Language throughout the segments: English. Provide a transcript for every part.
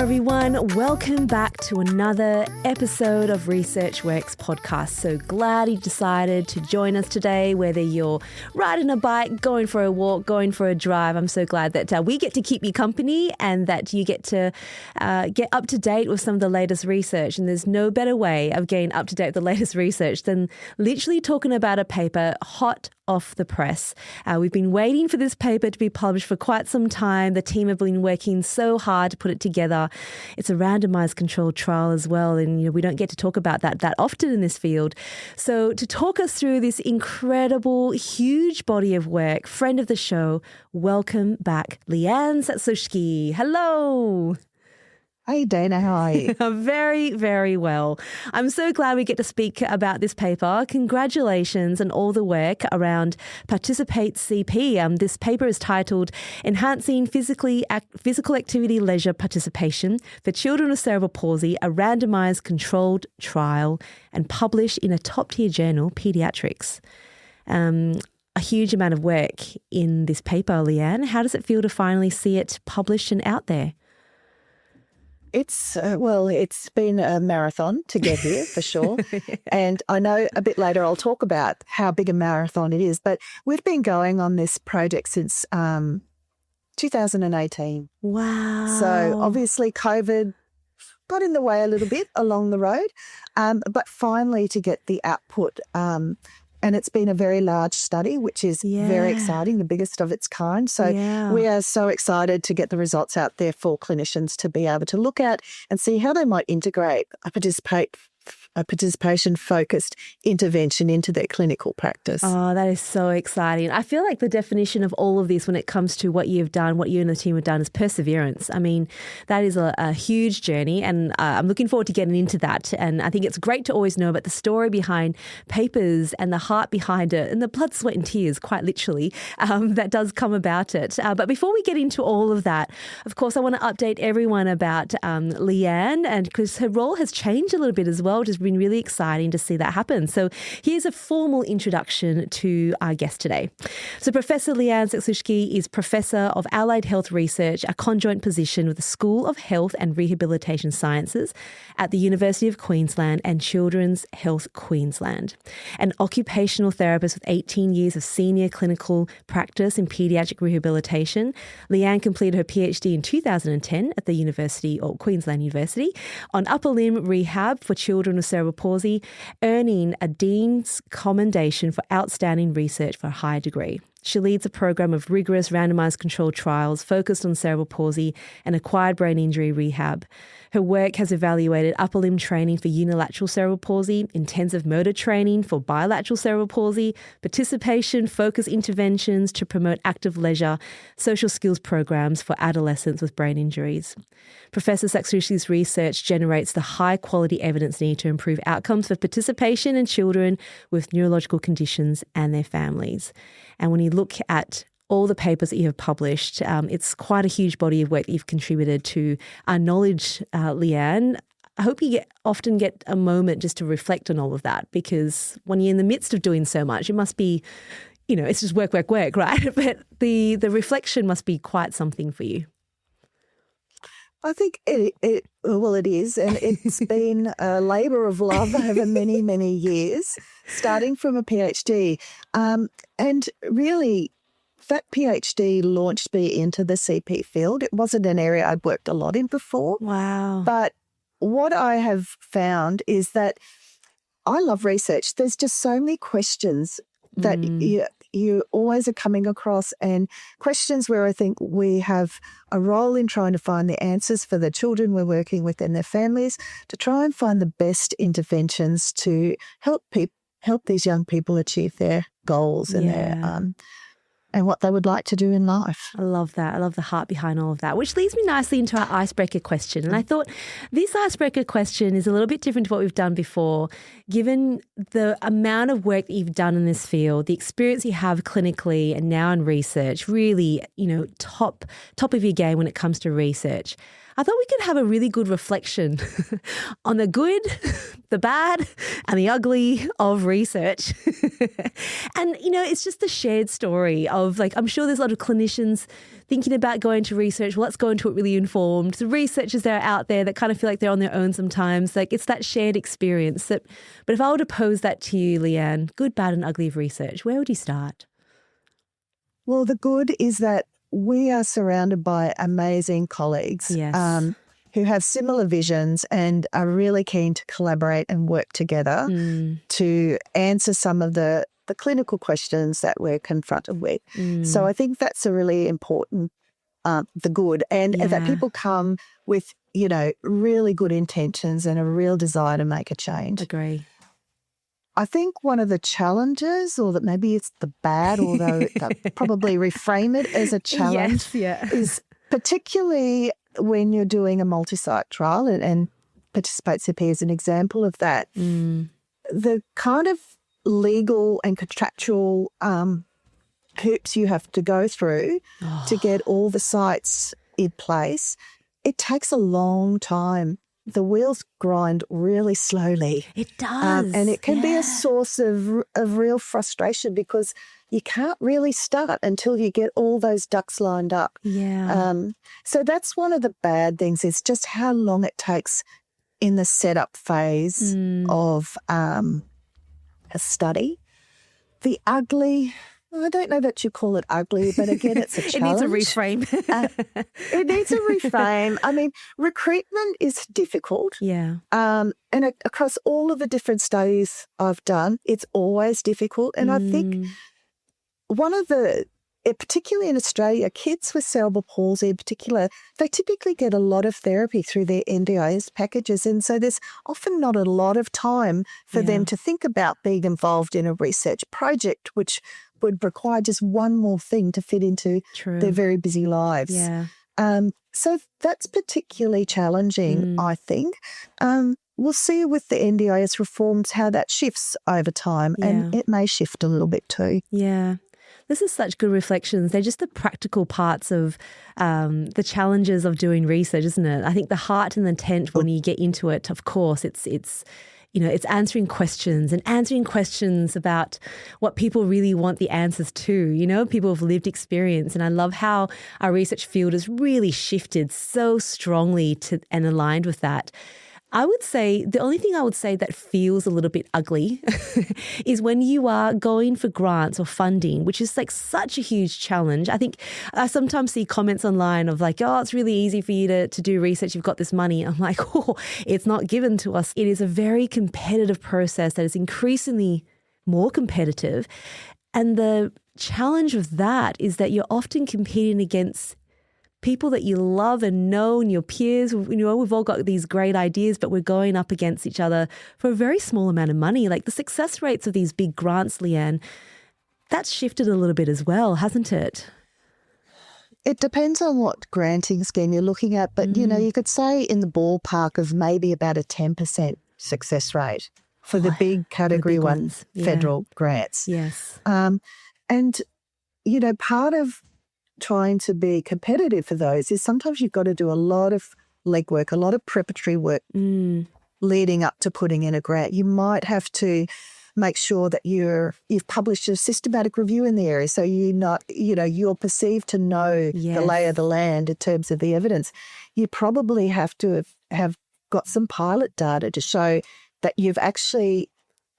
everyone. Welcome back to another episode of Research Works podcast. So glad you decided to join us today, whether you're riding a bike, going for a walk, going for a drive. I'm so glad that we get to keep you company and that you get to get up to date with some of the latest research. And there's no better way of getting up to date with the latest research than literally talking about a paper hot off the press. We've been waiting for this paper to be published for quite some time. The team have been working so hard to put it together. It's a randomised controlled trial as well, and we don't get to talk about that often in this field. So to talk us through this incredible, huge body of work, friend of the show, welcome back, Leanne Sakzewski. Hello. Hey, Dana, how are you? Very, very well. I'm so glad we get to speak about this paper. Congratulations on all the work around Participate CP. This paper is titled Enhancing Physical Activity Leisure Participation for Children with Cerebral Palsy, a randomised controlled trial, and published in a top-tier journal, Pediatrics. A huge amount of work in this paper, Leanne. How does it feel to finally see it published and out there? It's been a marathon to get here for sure. And I know a bit later I'll talk about how big a marathon it is, but we've been going on this project since 2018. Wow. So obviously COVID got in the way a little bit along the road, but finally to get the output, and it's been a very large study, which is very exciting, the biggest of its kind. So we are so excited to get the results out there for clinicians to be able to look at and see how they might integrate a participation-focused intervention into their clinical practice. Oh, that is so exciting. I feel like the definition of all of this when it comes to what you've done, what you and the team have done is perseverance. I mean, that is a huge journey, and I'm looking forward to getting into that. And I think it's great to always know about the story behind papers and the heart behind it and the blood, sweat and tears, quite literally, that does come about it. But before we get into all of that, of course, I want to update everyone about Leanne, and because her role has changed a little bit as well, which has been really exciting to see that happen. So here's a formal introduction to our guest today. So Professor Leanne Sakzewski is Professor of Allied Health Research, a conjoint position with the School of Health and Rehabilitation Sciences at the University of Queensland and Children's Health Queensland. An occupational therapist with 18 years of senior clinical practice in paediatric rehabilitation, Leanne completed her PhD in 2010 at the Queensland University on upper limb rehab for children with cerebral palsy, earning a Dean's Commendation for outstanding research for a high degree. She leads a program of rigorous randomised controlled trials focused on cerebral palsy and acquired brain injury rehab. Her work has evaluated upper limb training for unilateral cerebral palsy, intensive motor training for bilateral cerebral palsy, participation-focused interventions to promote active leisure, social skills programs for adolescents with brain injuries. Professor Sakzewski's research generates the high-quality evidence needed to improve outcomes for participation in children with neurological conditions and their families. And when you look at all the papers that you have published, it's quite a huge body of work that you've contributed to our knowledge, Leanne. I hope you often get a moment just to reflect on all of that, because when you're in the midst of doing so much, it must be, it's just work, right? But the reflection must be quite something for you. I think it is, and it's been a labour of love over many, many years, starting from a PhD. And really, that PhD launched me into the CP field. It wasn't an area I'd worked a lot in before. Wow. But what I have found is that I love research. There's just so many questions that you always are coming across, and questions where I think we have a role in trying to find the answers for the children we're working with and their families, to try and find the best interventions to help these young people achieve their goals and their and what they would like to do in life. I love that. I love the heart behind all of that, which leads me nicely into our icebreaker question. And I thought this icebreaker question is a little bit different to what we've done before, given the amount of work that you've done in this field, the experience you have clinically and now in research, really, top of your game when it comes to research. I thought we could have a really good reflection on the good, the bad, and the ugly of research. And, it's just the shared story of I'm sure there's a lot of clinicians thinking about going to research. Well, let's go into it really informed. The researchers that are out there that kind of feel like they're on their own sometimes. It's that shared experience. But if I were to pose that to you, Leanne, good, bad, and ugly of research, where would you start? Well, the good is that we are surrounded by amazing colleagues who have similar visions and are really keen to collaborate and work together to answer some of the clinical questions that we're confronted with. So I think that's a really important, the good, and that people come with, really good intentions and a real desire to make a change. Agree. I think one of the challenges, or that maybe it's the bad, although they'll probably reframe it as a challenge, is particularly when you're doing a multi-site trial, and Participate CP is an example of that. The kind of legal and contractual hoops you have to go through to get all the sites in place, it takes a long time. The wheels grind really slowly. It does. And it can be a source of real frustration because you can't really start until you get all those ducks lined up. So that's one of the bad things, is just how long it takes in the setup phase of a study. The ugly, I don't know that you call it ugly, but again, it's a challenge. It needs a reframe. It needs a reframe. I mean, recruitment is difficult. And across all of the different studies I've done, it's always difficult. And I think one of particularly in Australia, kids with cerebral palsy in particular, they typically get a lot of therapy through their NDIS packages. And so there's often not a lot of time for them to think about being involved in a research project, which would require just one more thing to fit into their very busy lives. So that's particularly challenging, I think. We'll see with the NDIS reforms how that shifts over time, and it may shift a little bit too. This is such good reflections. They're just the practical parts of the challenges of doing research, isn't it? I think the heart and the intent when you get into it, of course, it's answering questions about what people really want the answers to, people with lived experience. And I love how our research field has really shifted so strongly and aligned with that. I would say the only thing I would say that feels a little bit ugly is when you are going for grants or funding, which is such a huge challenge. I think I sometimes see comments online of it's really easy for you to do research. You've got this money. I'm like, it's not given to us. It is a very competitive process that is increasingly more competitive. And the challenge with that is that you're often competing against people that you love and know and your peers. We've all got these great ideas, but we're going up against each other for a very small amount of money. The success rates of these big grants, Leanne, that's shifted a little bit as well, hasn't it? It depends on what granting scheme you're looking at, but, you could say in the ballpark of maybe about a 10% success rate for the big Category 1 federal grants. And, part of trying to be competitive for those is sometimes you've got to do a lot of legwork, a lot of preparatory work leading up to putting in a grant. You might have to make sure that you've published a systematic review in the area, so you're perceived to know the lay of the land in terms of the evidence. You probably have to have got some pilot data to show that you've actually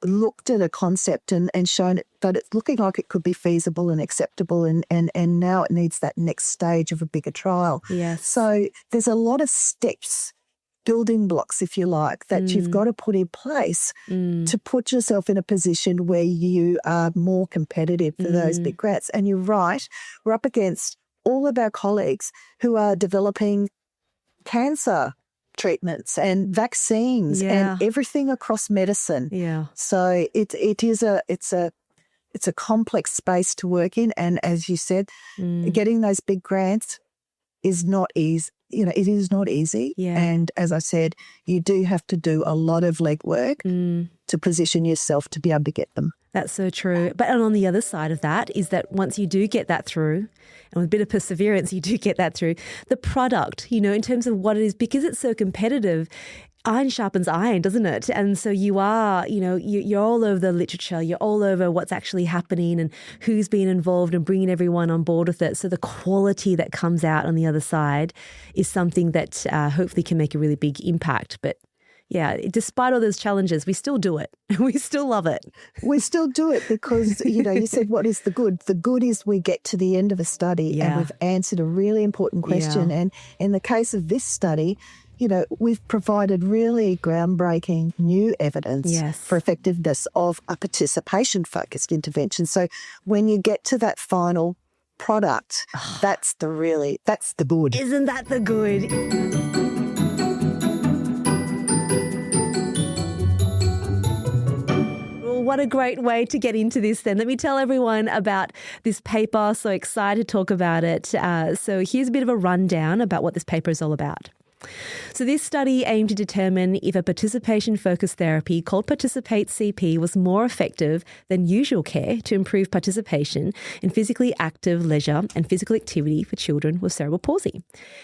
looked at a concept and shown it, that it's looking like it could be feasible and acceptable, and now it needs that next stage of a bigger trial. So there's a lot of steps, building blocks, if you like, that you've got to put in place to put yourself in a position where you are more competitive for those big grants. And you're right, we're up against all of our colleagues who are developing cancer treatments and vaccines and everything across medicine. So it's a complex space to work in, and as you said, getting those big grants is not easy. It is not easy. And as I said, you do have to do a lot of legwork to position yourself to be able to get them. That's so true. But and on the other side of that is that once you do get that through, and with a bit of perseverance, you do get that through, the product, in terms of what it is, because it's so competitive, iron sharpens iron, doesn't it? And so you are, you're all over the literature, you're all over what's actually happening and who's been involved and bringing everyone on board with it. So the quality that comes out on the other side is something that hopefully can make a really big impact. But yeah, despite all those challenges, we still do it. We still love it. We still do it because, you said, what is the good? The good is we get to the end of a study and we've answered a really important question. And in the case of this study, we've provided really groundbreaking new evidence for effectiveness of a participation-focused intervention. So when you get to that final product, that's the good. Isn't that the good? What a great way to get into this then. Let me tell everyone about this paper. So excited to talk about it. So here's a bit of a rundown about what this paper is all about. So this study aimed to determine if a participation-focused therapy called Participate CP was more effective than usual care to improve participation in physically active leisure and physical activity for children with cerebral palsy.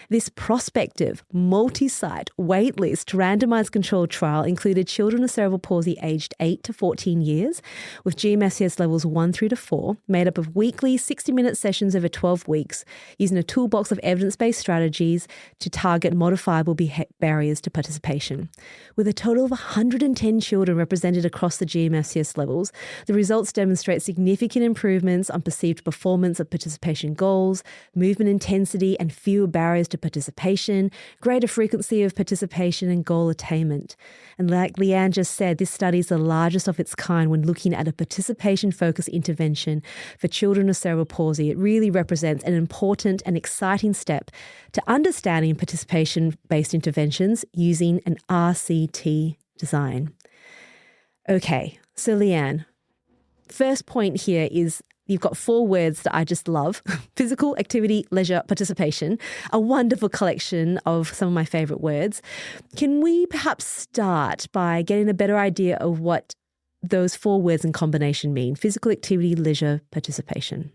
This prospective, multi-site, waitlist, randomised controlled trial included children with cerebral palsy aged 8 to 14 years with GMSCS levels 1 through to 4, made up of weekly 60-minute sessions over 12 weeks, using a toolbox of evidence-based strategies to target modifiable barriers to participation. With a total of 110 children represented across the GMSCS levels, the results demonstrate significant improvements on perceived performance of participation goals, movement intensity and fewer barriers to participation, greater frequency of participation and goal attainment. And like Leanne just said, this study is the largest of its kind when looking at a participation-focused intervention for children with cerebral palsy. It really represents an important and exciting step to understanding participation-based interventions using an RCT design. Okay, so Leanne, first point here is you've got 4 words that I just love: physical activity, leisure, participation, a wonderful collection of some of my favourite words. Can we perhaps start by getting a better idea of what those 4 words in combination mean? Physical activity, leisure, participation.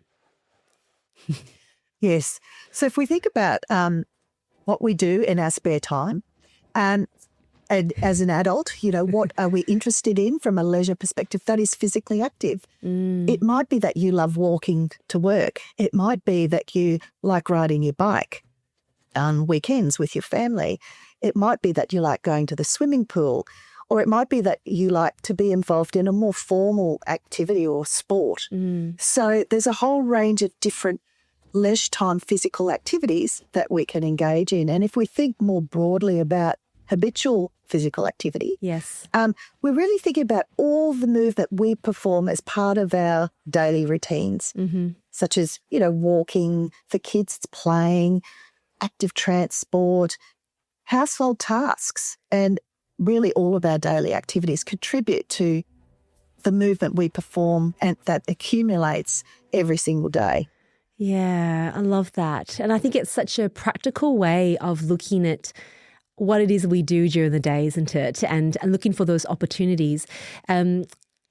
Yes. So if we think about what we do in our spare time, and as an adult, what are we interested in from a leisure perspective that is physically active? It might be that you love walking to work. It might be that you like riding your bike on weekends with your family. It might be that you like going to the swimming pool, or it might be that you like to be involved in a more formal activity or sport. So there's a whole range of different leisure time physical activities that we can engage in. And if we think more broadly about habitual physical activity, we're really thinking about all the movement we perform as part of our daily routines, such as, walking, for kids it's playing, active transport, household tasks, and really all of our daily activities contribute to the movement we perform and that accumulates every single day. Yeah, I love that. And I think it's such a practical way of looking at what it is we do during the day, isn't it? And looking for those opportunities.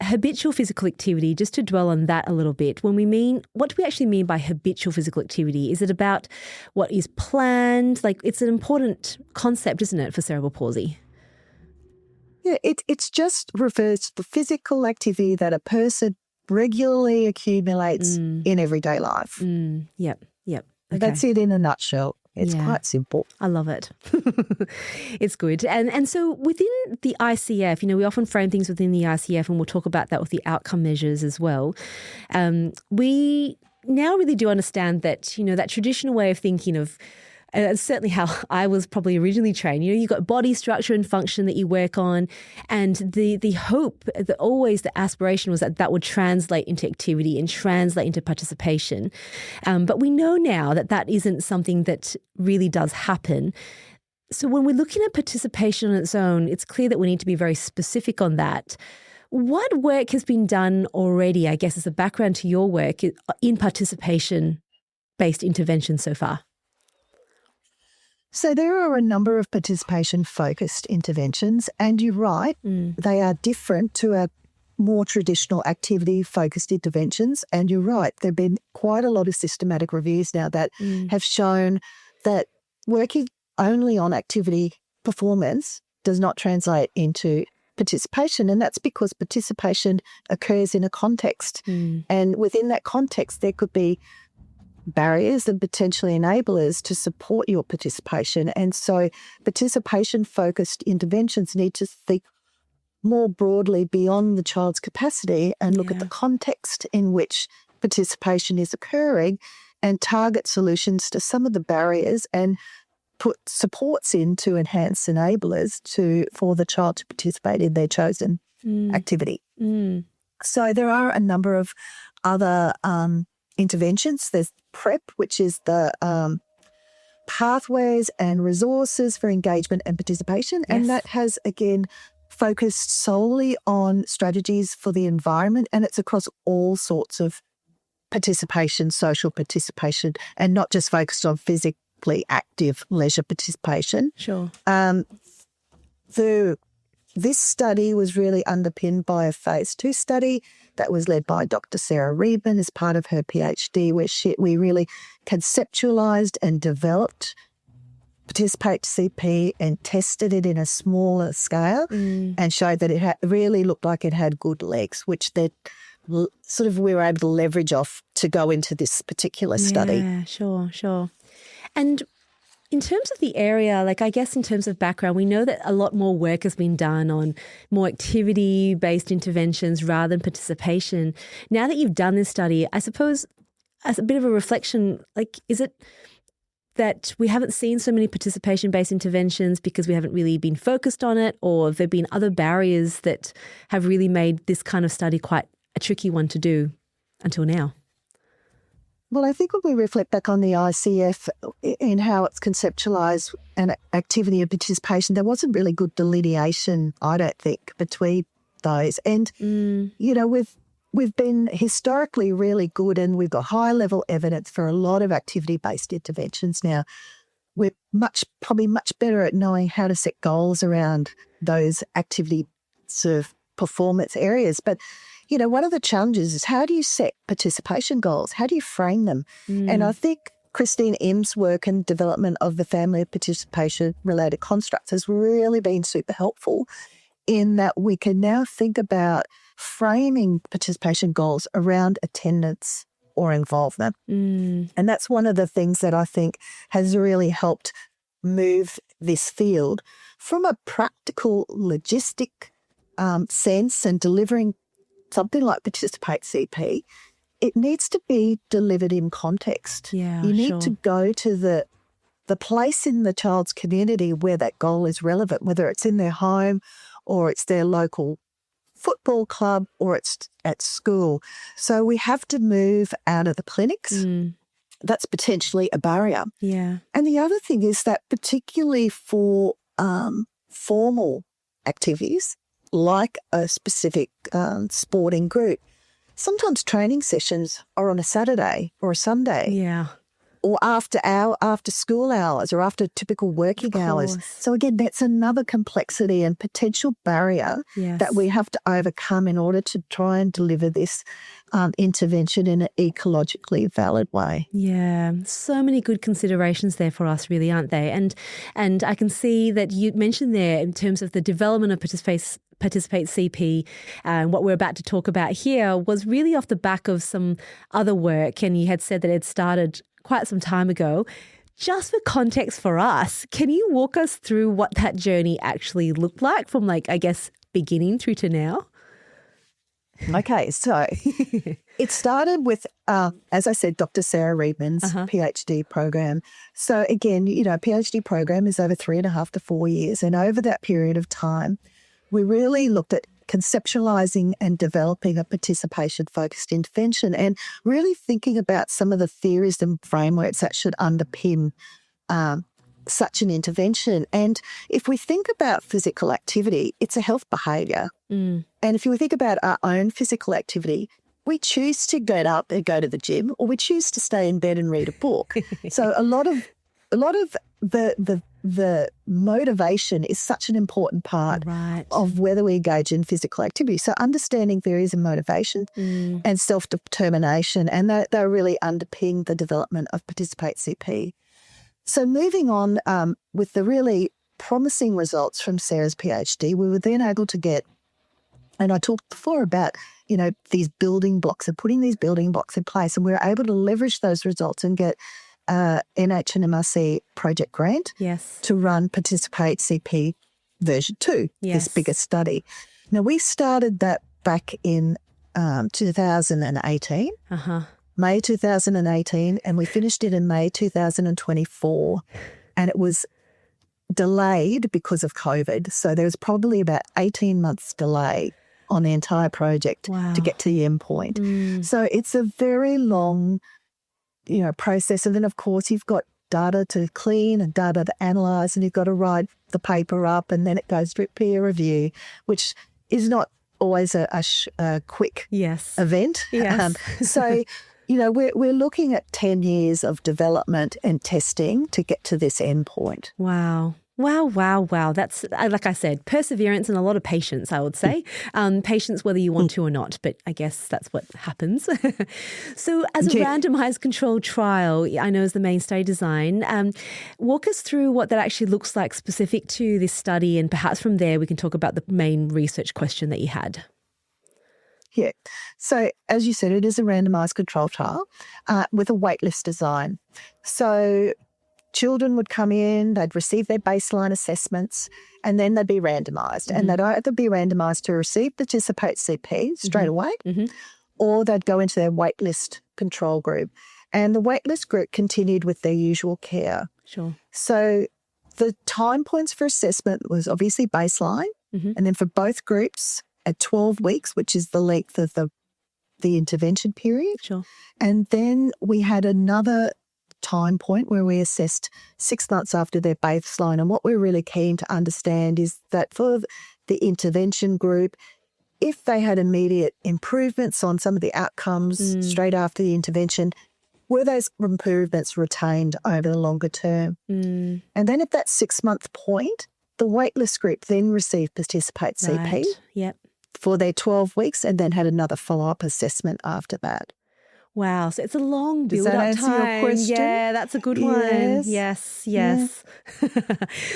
Habitual physical activity, just to dwell on that a little bit, what do we actually mean by habitual physical activity? Is it about what is planned? Like, it's an important concept, isn't it, for cerebral palsy? Yeah, it's just refers to the physical activity that a person regularly accumulates in everyday life. Yep. Okay. That's it in a nutshell. It's quite simple. I love it. It's good. And so within the ICF, we often frame things within the ICF, and we'll talk about that with the outcome measures as well. We now really do understand that, that traditional way of thinking of, and certainly how I was probably originally trained. You've got body structure and function that you work on, and the hope, the aspiration was that would translate into activity and translate into participation. But we know now that isn't something that really does happen. So when we're looking at participation on its own, it's clear that we need to be very specific on that. What work has been done already, I guess, as a background to your work in participation-based intervention so far? So there are a number of participation-focused interventions, and you're right, they are different to a more traditional activity-focused interventions. And you're right, there have been quite a lot of systematic reviews now that have shown that working only on activity performance does not translate into participation. And that's because participation occurs in a context. And within that context, there could be barriers and potentially enablers to support your participation. And so participation-focused interventions need to think more broadly beyond the child's capacity and look at the context in which participation is occurring and target solutions to some of the barriers and put supports in to enhance enablers for the child to participate in their chosen activity. So there are a number of other interventions. There's PrEP, which is the pathways and resources for engagement and participation. And that has, again, focused solely on strategies for the environment, and it's across all sorts of participation, social participation, and not just focused on physically active leisure participation. Sure. This study was really underpinned by a phase 2 study that was led by Dr. Sarah Reedman as part of her PhD, where we really conceptualised and developed Participate CP and tested it in a smaller scale and showed that it really looked like it had good legs, which we were able to leverage off to go into this particular study. Yeah, sure. And in terms of the area, I guess in terms of background, we know that a lot more work has been done on more activity-based interventions rather than participation. Now that you've done this study, I suppose as a bit of a reflection, is it that we haven't seen so many participation-based interventions because we haven't really been focused on it, or have there been other barriers that have really made this kind of study quite a tricky one to do until now? Well, I think when we reflect back on the ICF in how it's conceptualised and activity and participation, there wasn't really good delineation, I don't think, between those. And, we've been historically really good, and we've got high-level evidence for a lot of activity-based interventions now. We're probably much better at knowing how to set goals around those activity sort of performance areas. But, one of the challenges is how do you set participation goals? How do you frame them? And I think Christine Im's work and development of the family of participation-related constructs has really been super helpful in that we can now think about framing participation goals around attendance or involvement. And that's one of the things that I think has really helped move this field from a practical logistic sense and delivering something like Participate CP. It needs to be delivered in context. Yeah, you need to go to the place in the child's community where that goal is relevant, whether it's in their home or it's their local football club or it's at school. So we have to move out of the clinics. That's potentially a barrier. Yeah. And the other thing is that particularly for formal activities like a specific sporting group, sometimes training sessions are on a Saturday or a Sunday. Yeah. Or after school hours or after typical working hours. So again, that's another complexity and potential barrier that we have to overcome in order to try and deliver this intervention in an ecologically valid way. Yeah, so many good considerations there for us, really, aren't they? And I can see that you mentioned there in terms of the development of Participate CP, and what we're about to talk about here was really off the back of some other work, and you had said that it started quite some time ago. Just for context for us, can you walk us through what that journey actually looked like from beginning through to now? Okay, so it started with, as I said, Dr. Sarah Reedman's PhD program. So again, PhD program is over 3.5 to 4 years. And over that period of time, we really looked at conceptualising and developing a participation-focused intervention and really thinking about some of the theories and frameworks that should underpin such an intervention. And if we think about physical activity, it's a health behaviour. And if we think about our own physical activity, we choose to get up and go to the gym, or we choose to stay in bed and read a book. So a lot of the the motivation is such an important part of whether we engage in physical activity. So understanding theories of motivation and self-determination, and they really underpin the development of Participate CP. So moving on with the really promising results from Sarah's PhD, we were then able to get, and I talked before about, these building blocks and putting these building blocks in place, and we were able to leverage those results and get NHMRC project grant to run Participate CP version 2, this bigger study. Now, we started that back in 2018, May 2018, and we finished it in May 2024, and it was delayed because of COVID. So there was probably about 18 months delay on the entire project to get to the end point. So it's a very long process. And then, of course, you've got data to clean and data to analyse, and you've got to write the paper up, and then it goes through peer review, which is not always a quick event. So, we're looking at 10 years of development and testing to get to this end point. Wow. That's, like I said, perseverance and a lot of patience, I would say. Patience whether you want to or not, but I guess that's what happens. So as a randomised controlled trial, I know is the main study design, walk us through what that actually looks like specific to this study, and perhaps from there we can talk about the main research question that you had. Yeah. So as you said, it is a randomised control trial with a waitlist design. So children would come in, they'd receive their baseline assessments, and then they'd be randomised. And they'd either be randomised to receive Participate CP straight away, or they'd go into their waitlist control group. And the waitlist group continued with their usual care. Sure. So the time points for assessment was obviously baseline, and then for both groups at 12 weeks, which is the length of the intervention period. Sure. And then we had another time point where we assessed 6 months after their baseline. And what we're really keen to understand is that for the intervention group, if they had immediate improvements on some of the outcomes straight after the intervention, were those improvements retained over the longer term? And then at that 6-month point, the waitlist group then received Participate CP for their 12 weeks, and then had another follow-up assessment after that. Wow. So it's a long build-up time. Does that answer your question? Yeah, that's a good one. Yes. Yeah.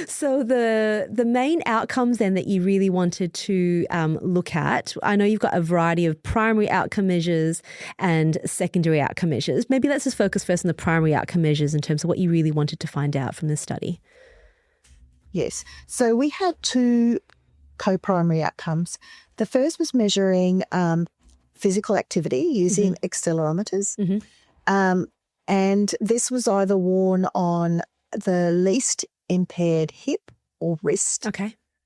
So the main outcomes then that you really wanted to look at, I know you've got a variety of primary outcome measures and secondary outcome measures. Maybe let's just focus first on the primary outcome measures in terms of what you really wanted to find out from this study. Yes. So we had 2 co-primary outcomes. The first was measuring physical activity using accelerometers. And this was either worn on the least impaired hip or wrist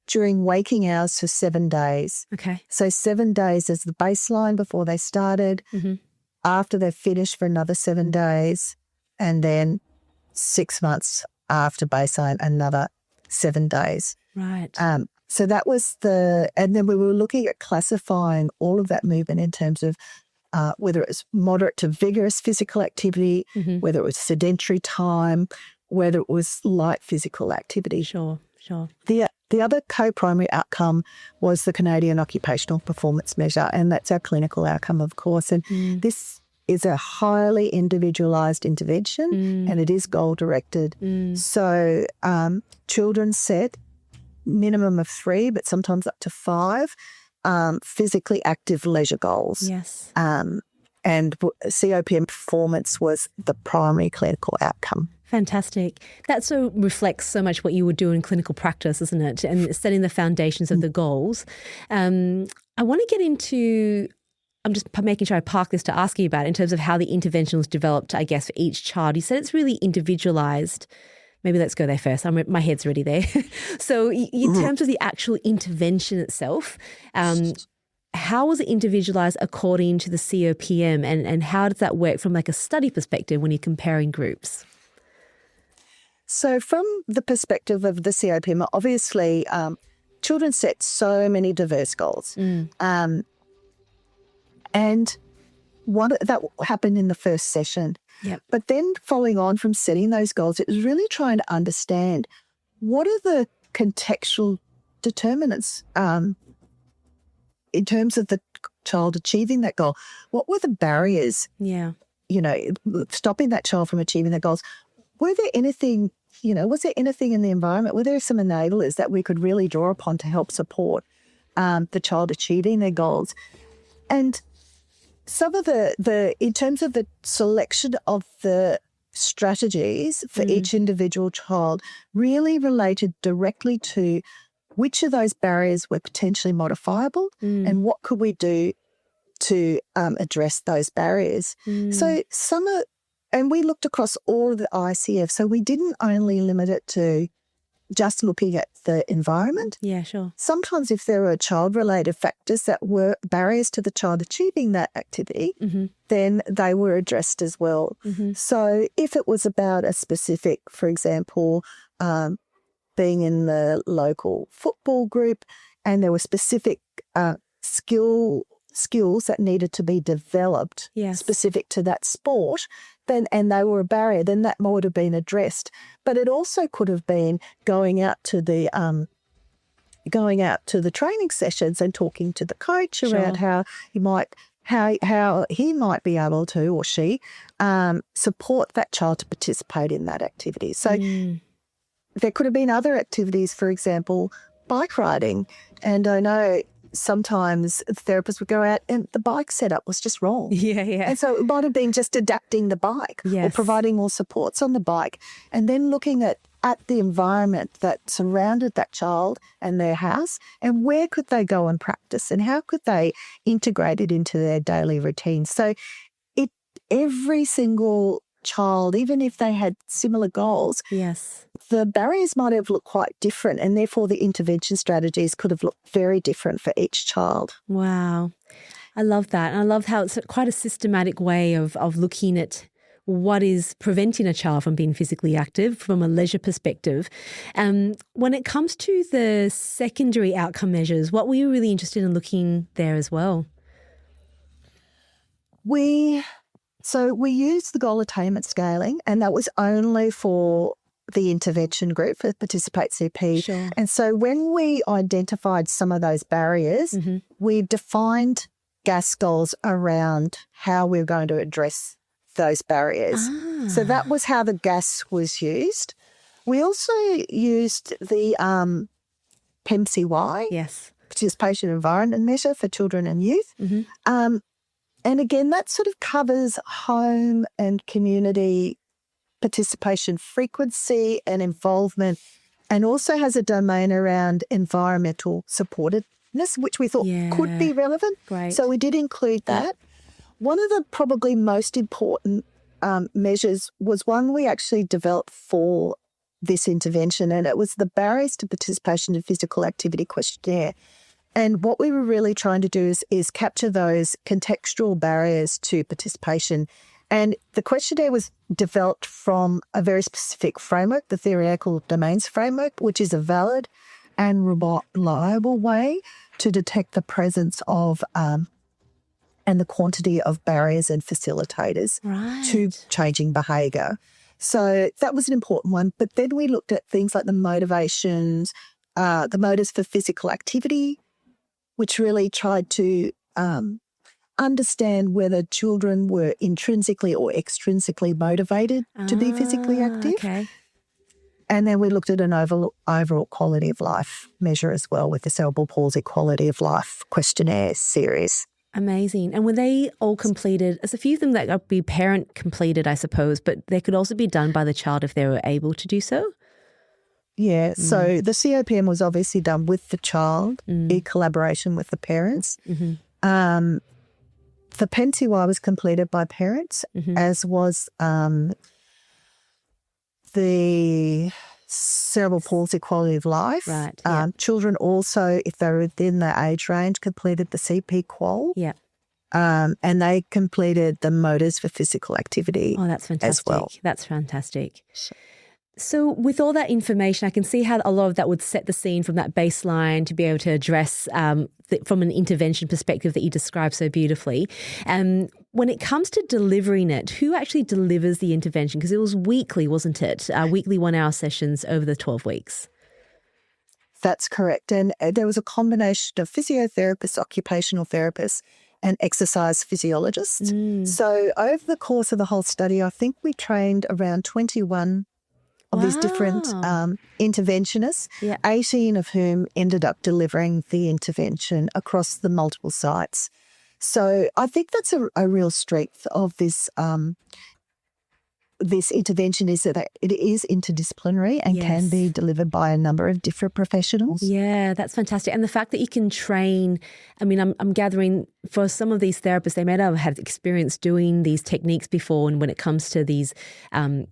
during waking hours for 7 days. So 7 days as the baseline before they started, after they've finished for another 7 days, and then 6 months after baseline, another 7 days. Right. So that was and then we were looking at classifying all of that movement in terms of whether it was moderate to vigorous physical activity, whether it was sedentary time, whether it was light physical activity. Sure. The other co-primary outcome was the Canadian Occupational Performance Measure, and that's our clinical outcome, of course. And this is a highly individualised intervention, and it is goal-directed. So children set minimum of 3, but sometimes up to 5 physically active leisure goals. Yes. And COPM performance was the primary clinical outcome. Fantastic. That so reflects so much what you would do in clinical practice, isn't it? And setting the foundations of the goals. I want to get into, I'm just making sure I park this to ask you about in terms of how the intervention was developed, I guess, for each child. You said it's really individualised. Maybe let's go there first. My head's already there. So in terms of the actual intervention itself, how was it individualised according to the COPM, and how does that work from like a study perspective when you're comparing groups? So from the perspective of the COPM, obviously children set so many diverse goals. And that happened in the first session. But then following on from setting those goals, it was really trying to understand what are the contextual determinants in terms of the child achieving that goal? What were the barriers, stopping that child from achieving their goals? Were there anything, was there anything in the environment? Were there some enablers that we could really draw upon to help support the child achieving their goals? And some of in terms of the selection of the strategies for each individual child really related directly to which of those barriers were potentially modifiable and what could we do to address those barriers. So and we looked across all of the ICF, so we didn't only limit it to just looking at the environment. Yeah, sure. Sometimes if there were child-related factors that were barriers to the child achieving that activity, then they were addressed as well. So if it was about a specific, for example, being in the local football group and there were specific skills that needed to be developed specific to that sport, and they were a barrier, then that would have been addressed. But it also could have been going out to the training sessions and talking to the coach around how he might be able to, or she, support that child to participate in that activity. So there could have been other activities, for example, bike riding. And I know sometimes therapists would go out and the bike setup was just wrong. Yeah. And so it might have been just adapting the bike or providing more supports on the bike, and then looking at the environment that surrounded that child and their house, and where could they go and practice and how could they integrate it into their daily routine. So every single child, even if they had similar goals, the barriers might have looked quite different, and therefore the intervention strategies could have looked very different for each child. Wow. I love that. And I love how it's quite a systematic way of looking at what is preventing a child from being physically active from a leisure perspective. When it comes to the secondary outcome measures, what were you really interested in looking there as well? So we used the goal attainment scaling, and that was only for the intervention group for Participate CP. Sure. And so when we identified some of those barriers, we defined GAS goals around how we're going to address those barriers. So that was how the GAS was used. We also used the PEMCY, Participation Environment Measure for Children and Youth. And again, that sort of covers home and community participation frequency and involvement, and also has a domain around environmental supportedness, which we thought could be relevant. Great. So we did include that. One of the probably most important measures was one we actually developed for this intervention, and it was the Barriers to Participation in Physical Activity questionnaire. And what we were really trying to do is capture those contextual barriers to participation. And the questionnaire was developed from a very specific framework, the theoretical domains framework, which is a valid and reliable way to detect the presence of and the quantity of barriers and facilitators to changing behaviour. So that was an important one. But then we looked at things like the motivations, the motives for physical activity, which really tried to understand whether children were intrinsically or extrinsically motivated to be physically active. Okay. And then we looked at an overall quality of life measure as well with the cerebral palsy quality of life questionnaire series. Amazing. And were they all completed? There's a few of them that could be parent completed, I suppose, but they could also be done by the child if they were able to do so? Yeah, so the COPM was obviously done with the child in collaboration with the parents. The PEMCY was completed by parents, as was the cerebral palsy quality of life. Right. Children also, if they're within the age range, completed the CP qual. Yeah. And they completed the motors for physical activity. Oh, that's fantastic. As well. That's fantastic. So with all that information, I can see how a lot of that would set the scene from that baseline to be able to address from an intervention perspective that you described so beautifully. when it comes to delivering it, who actually delivers the intervention? Because it was weekly, wasn't it? Weekly 1-hour sessions over the 12 weeks. That's correct. And there was a combination of physiotherapists, occupational therapists, and exercise physiologists. So over the course of the whole study, I think we trained around 21 of these different interventionists, 18 of whom ended up delivering the intervention across the multiple sites. So I think that's a real strength of this this intervention is that it is interdisciplinary and can be delivered by a number of different professionals. Yeah, that's fantastic. And the fact that you can train, I mean, I'm gathering for some of these therapists, they may not have had experience doing these techniques before. And when it comes to these,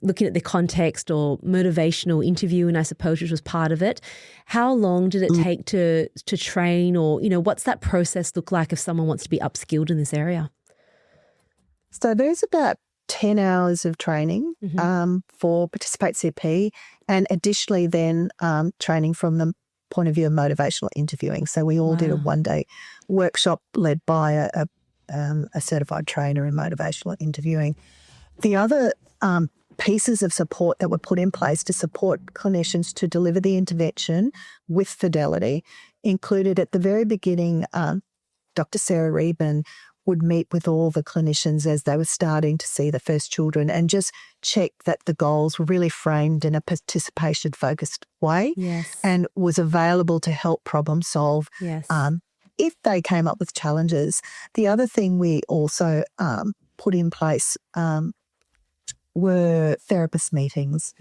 looking at the context or motivational interviewing, I suppose, which was part of it, how long did it take to train, or, you know, what's that process look like if someone wants to be upskilled in this area? So there's about 10 hours of training for Participate CP, and additionally then training from the point of view of motivational interviewing. So we all did a one-day workshop led by a certified trainer in motivational interviewing. The other pieces of support that were put in place to support clinicians to deliver the intervention with fidelity included at the very beginning Dr. Sarah Reben would meet with all the clinicians as they were starting to see the first children and just check that the goals were really framed in a participation-focused way and was available to help problem solve if they came up with challenges. The other thing we also put in place were therapist meetings.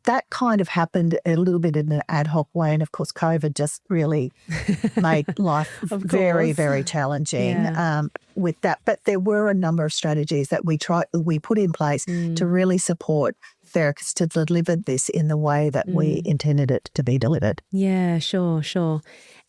That kind of happened a little bit in an ad hoc way. And, of course, COVID just really made life very, very challenging with that. But there were a number of strategies that we put in place to really support therapists to deliver this in the way that we intended it to be delivered. Yeah, sure.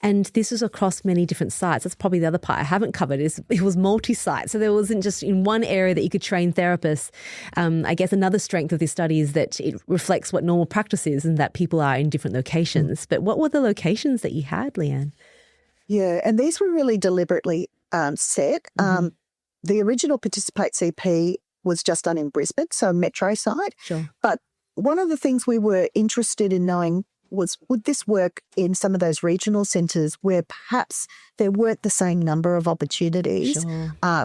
And this was across many different sites. That's probably the other part I haven't covered is it was multi-site. So there wasn't just in one area that you could train therapists. I guess another strength of this study is that it reflects what normal practice is and that people are in different locations. But what were the locations that you had, Leanne? Yeah, and these were really deliberately set. The original Participate CP was just done in Brisbane, so a metro site. But one of the things we were interested in knowing was, would this work in some of those regional centres where perhaps there weren't the same number of opportunities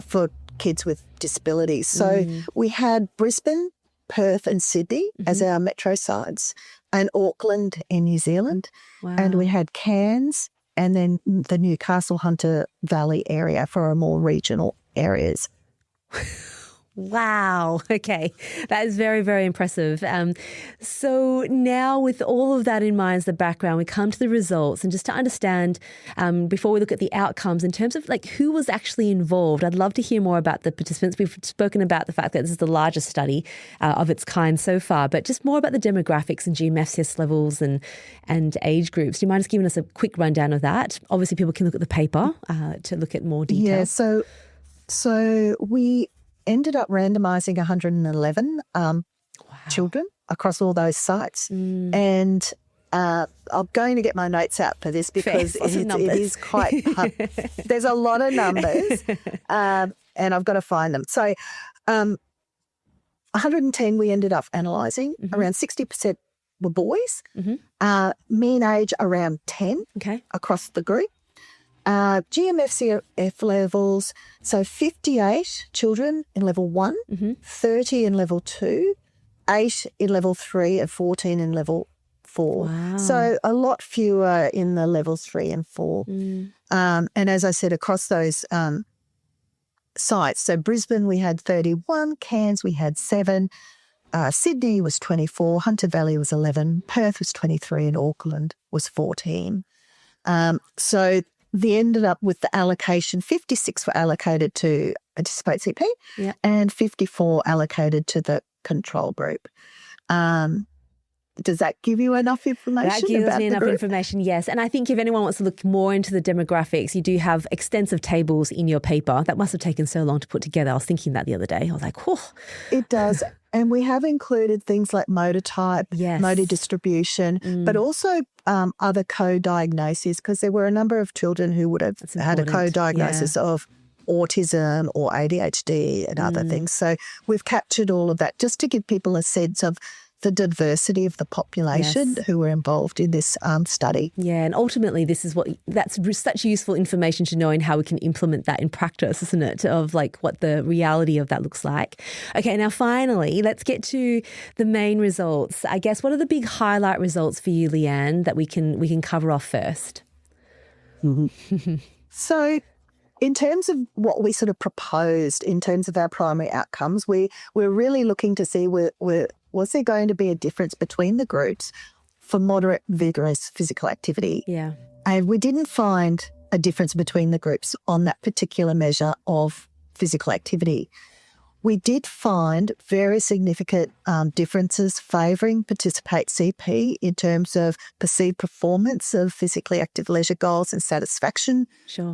for kids with disabilities? So we had Brisbane, Perth and Sydney as our metro sites, and Auckland in New Zealand. And we had Cairns and then the Newcastle Hunter Valley area for our more regional areas. Wow. Okay. That is very, very impressive. So now with all of that in mind as the background, we come to the results, and just to understand, before we look at the outcomes, in terms of like who was actually involved, I'd love to hear more about the participants. We've spoken about the fact that this is the largest study of its kind so far, but just more about the demographics and GMFCS levels and age groups. Do you mind just giving us a quick rundown of that? Obviously, people can look at the paper to look at more detail. Yeah, so we ended up randomising 111 children across all those sites. And I'm going to get my notes out for this because it is quite there's a lot of numbers and I've got to find them. So 110 we ended up analysing. Around 60% were boys. Mean age around 10 across the group. GMFCF levels, so 58 children in level 1, 30 in level 2, 8 in level 3 and 14 in level 4. Wow. So a lot fewer in the levels 3 and 4. And as I said, across those sites, so Brisbane we had 31, Cairns we had 7, Sydney was 24, Hunter Valley was 11, Perth was 23 and Auckland was 14. So they ended up with the allocation, 56 were allocated to Participate CP and 54 allocated to the control group. Does that give you enough information? That gives me enough information, yes. And I think if anyone wants to look more into the demographics, you do have extensive tables in your paper. That must have taken so long to put together. I was thinking that the other day. I was like, whew. It does. And we have included things like motor type, motor distribution, but also other co-diagnoses, because there were a number of children who would have had a co-diagnosis of autism or ADHD and other things. So we've captured all of that just to give people a sense of the diversity of the population who were involved in this study. Yeah, and ultimately that's such useful information to know and how we can implement that in practice, isn't it, of like what the reality of that looks like. Okay, now finally, let's get to the main results. I guess what are the big highlight results for you, Leanne, that we can cover off first? So in terms of what we sort of proposed in terms of our primary outcomes, we're really looking to see was there going to be a difference between the groups for moderate, vigorous physical activity? Yeah. And we didn't find a difference between the groups on that particular measure of physical activity. We did find very significant differences favouring Participate CP in terms of perceived performance of physically active leisure goals and satisfaction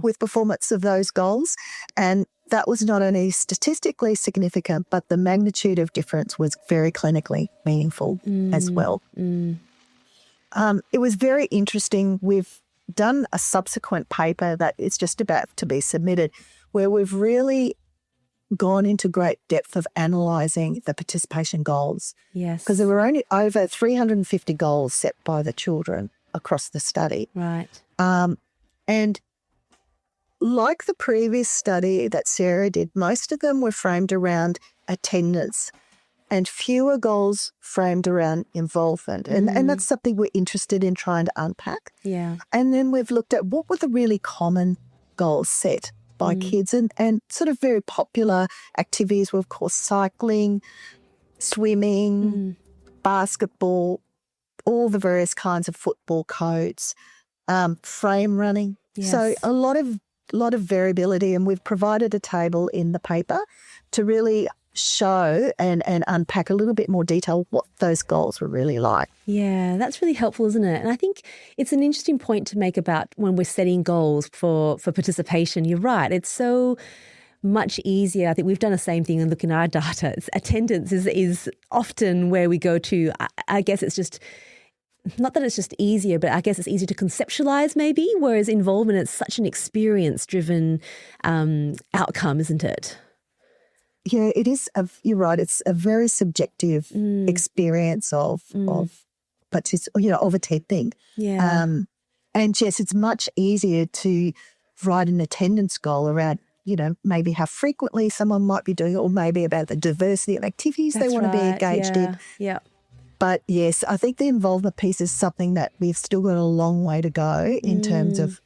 with performance of those goals. And that was not only statistically significant, but the magnitude of difference was very clinically meaningful as well. It was very interesting. We've done a subsequent paper that is just about to be submitted where we've really gone into great depth of analysing the participation goals. Yes. Because there were only over 350 goals set by the children across the study. Right. And like the previous study that Sarah did, most of them were framed around attendance and fewer goals framed around involvement. And that's something we're interested in trying to unpack. Yeah. And then we've looked at what were the really common goals set by kids and sort of very popular activities were, of course, cycling, swimming, basketball, all the various kinds of football codes, frame running. Yes. So a lot of variability, and we've provided a table in the paper to really show and unpack a little bit more detail what those goals were really like. Yeah, that's really helpful, isn't it? And I think it's an interesting point to make about when we're setting goals for participation. You're right. It's so much easier. I think we've done the same thing and look in our data. Attendance is often where we go to. I guess it's just, not that it's just easier, but I guess it's easier to conceptualize maybe, whereas involvement is such an experience-driven outcome, isn't it? Yeah, it is. You're right. It's a very subjective experience of attending. Yeah. And yes, it's much easier to write an attendance goal around, maybe how frequently someone might be doing it, or maybe about the diversity of activities they want to be engaged in. Yeah. But yes, I think the involvement piece is something that we've still got a long way to go in terms of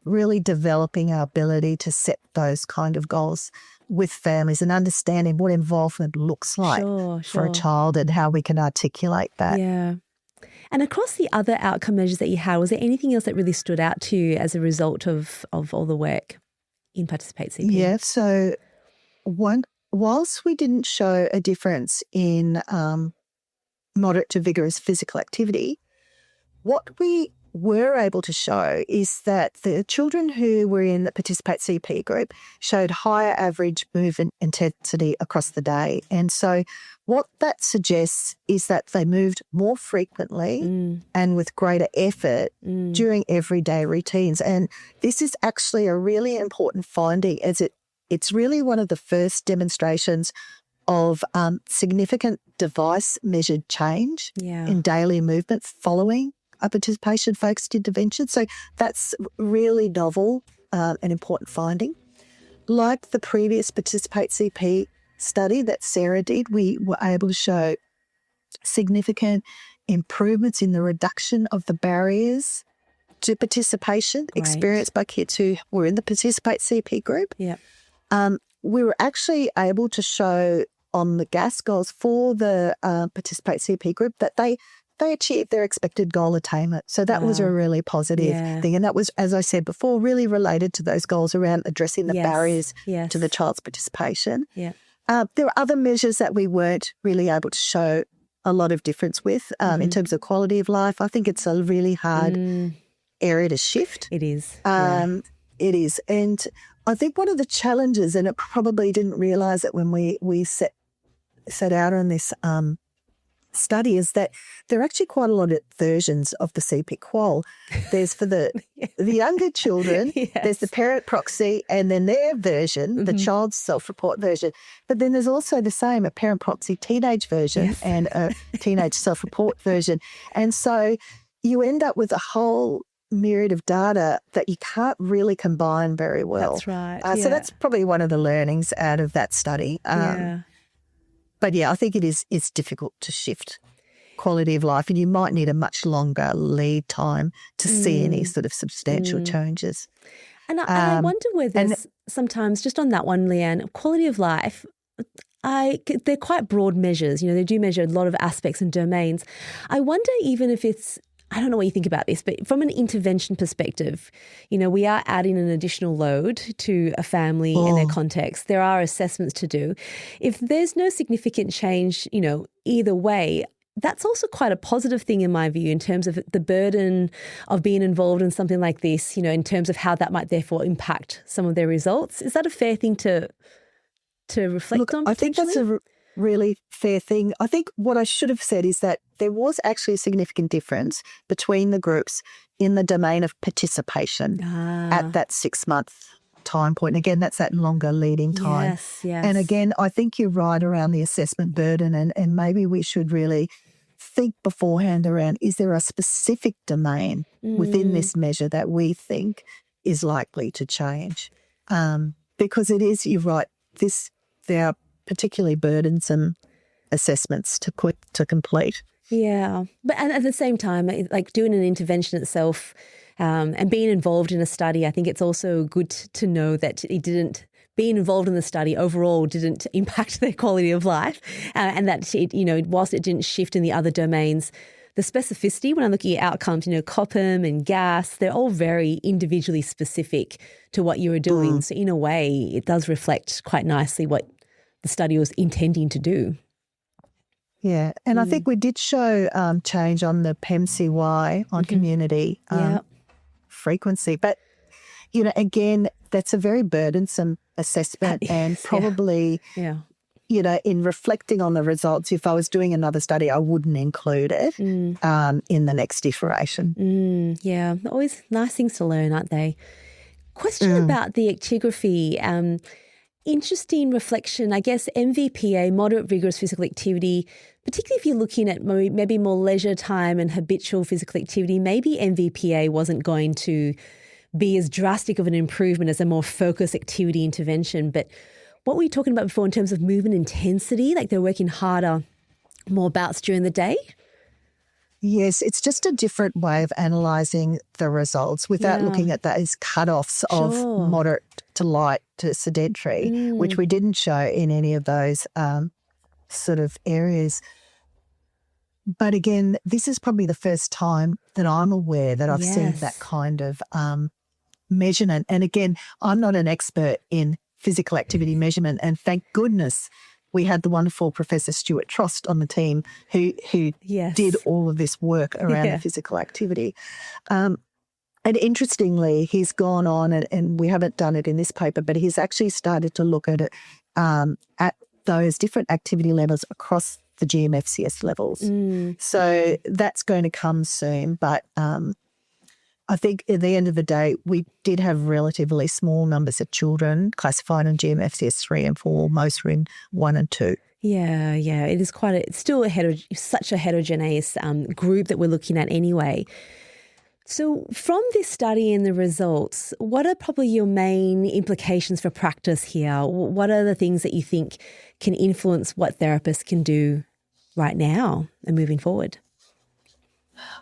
really developing our ability to set those kind of goals with families and understanding what involvement looks like for a child and how we can articulate that. Yeah. And across the other outcome measures that you had, was there anything else that really stood out to you as a result of all the work in Participate CP? Yeah, so whilst we didn't show a difference in moderate to vigorous physical activity, what we were able to show is that the children who were in the Participate CP group showed higher average movement intensity across the day. And so what that suggests is that they moved more frequently and with greater effort during everyday routines. And this is actually a really important finding, as it's really one of the first demonstrations of significant device-measured change in daily movement following a participation-focused intervention. So that's really novel and important finding. Like the previous Participate CP study that Sarah did, we were able to show significant improvements in the reduction of the barriers to participation experienced by kids who were in the Participate CP group. Yeah. We were actually able to show on the GAS goals for the Participate CP group that they achieved their expected goal attainment. So that was a really positive thing. And that was, as I said before, really related to those goals around addressing the barriers to the child's participation. Yeah. There were other measures that we weren't really able to show a lot of difference with in terms of quality of life. I think it's a really hard area to shift. It is. It is. And I think one of the challenges, and it probably didn't realise it when we set out on this study, is that there are actually quite a lot of versions of the CP qual. There's for the the younger children, there's the parent proxy and then their version, the child's self-report version. But then there's also the same, a parent proxy teenage version and a teenage self-report version. And so you end up with a whole myriad of data that you can't really combine very well. That's right. So that's probably one of the learnings out of that study. But I think it's difficult to shift quality of life, and you might need a much longer lead time to see any sort of substantial changes. And I wonder whether sometimes, just on that one, Leanne, quality of life, they're quite broad measures. They do measure a lot of aspects and domains. I wonder even if it's, I don't know what you think about this, but from an intervention perspective, we are adding an additional load to a family and their context. There are assessments to do. If there's no significant change, either way, that's also quite a positive thing in my view in terms of the burden of being involved in something like this, in terms of how that might therefore impact some of their results. Is that a fair thing to reflect on? I think that's a really fair thing. I think what I should have said is that there was actually a significant difference between the groups in the domain of participation at that 6-month time point. Again, that's that longer leading time. Yes. And again, I think you're right around the assessment burden, and maybe we should really think beforehand around, is there a specific domain within this measure that we think is likely to change? Because it is, you're right, there are particularly burdensome assessments to complete. Yeah. But and at the same time, like doing an intervention itself and being involved in a study, I think it's also good to know that being involved in the study overall didn't impact their quality of life, and that whilst it didn't shift in the other domains, the specificity when I'm looking at outcomes, COPM and GAS, they're all very individually specific to what you were doing. So in a way, it does reflect quite nicely what the study was intending to do. Yeah, and I think we did show change on the PEMCY on community frequency. But, again, that's a very burdensome assessment and probably, in reflecting on the results, if I was doing another study, I wouldn't include it in the next iteration. Yeah, always nice things to learn, aren't they? Question about the actigraphy. Interesting reflection, I guess, MVPA, moderate vigorous physical activity, particularly if you're looking at maybe more leisure time and habitual physical activity, maybe MVPA wasn't going to be as drastic of an improvement as a more focused activity intervention. But what were you talking about before in terms of movement intensity? Like they're working harder, more bouts during the day? Yes, it's just a different way of analysing the results without looking at those cut-offs of moderate to light to sedentary, which we didn't show in any of those sort of areas. But again, this is probably the first time that I'm aware that I've seen that kind of measurement. And again, I'm not an expert in physical activity measurement, and thank goodness we had the wonderful Professor Stuart Trost on the team who did all of this work around the physical activity. And interestingly, he's gone on, and we haven't done it in this paper, but he's actually started to look at it at those different activity levels across the GMFCS levels. So that's going to come soon. But I think at the end of the day, we did have relatively small numbers of children classified in GMFCS 3 and 4. Most were in 1 and 2. Yeah. It is it's still such a heterogeneous group that we're looking at anyway. So from this study and the results, what are probably your main implications for practice here? What are the things that you think can influence what therapists can do right now and moving forward?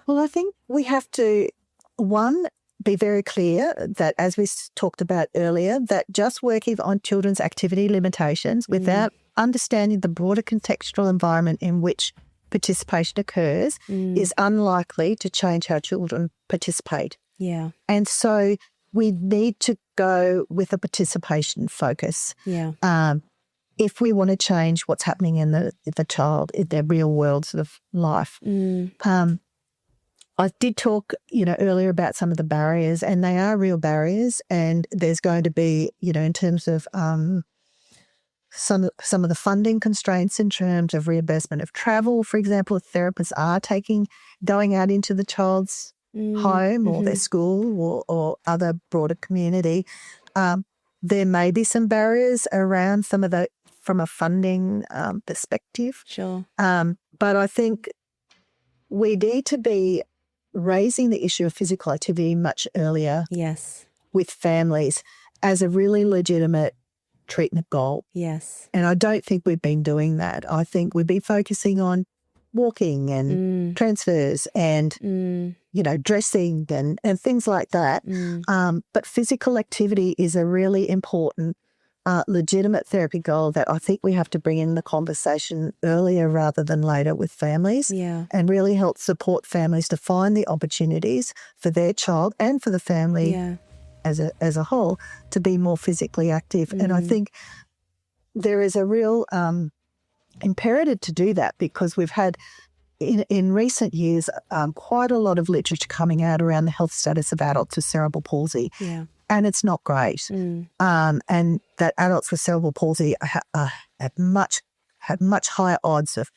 Well, I think we have to, one, be very clear that, as we talked about earlier, that just working on children's activity limitations without understanding the broader contextual environment in which participation occurs is unlikely to change how children participate. Yeah. And so we need to go with a participation focus. Yeah. If we want to change what's happening in the child, in their real world sort of life. I did talk, earlier about some of the barriers, and they are real barriers, and there's going to be, in terms of some of the funding constraints in terms of reimbursement of travel, for example, if therapists are going out into the child's home or their school or other broader community. There may be some barriers around some of from a funding perspective. Sure. But I think we need to be raising the issue of physical activity much earlier. Yes. With families as a really legitimate treatment goal. Yes. And I don't think we've been doing that. I think we've been focusing on walking and transfers and, dressing and things like that. But physical activity is a really important, legitimate therapy goal that I think we have to bring in the conversation earlier rather than later with families and really help support families to find the opportunities for their child and for the family as a whole to be more physically active. And I think there is a real imperative to do that because we've had in recent years quite a lot of literature coming out around the health status of adults with cerebral palsy. Yeah. And it's not great. And that adults with cerebral palsy have much higher odds of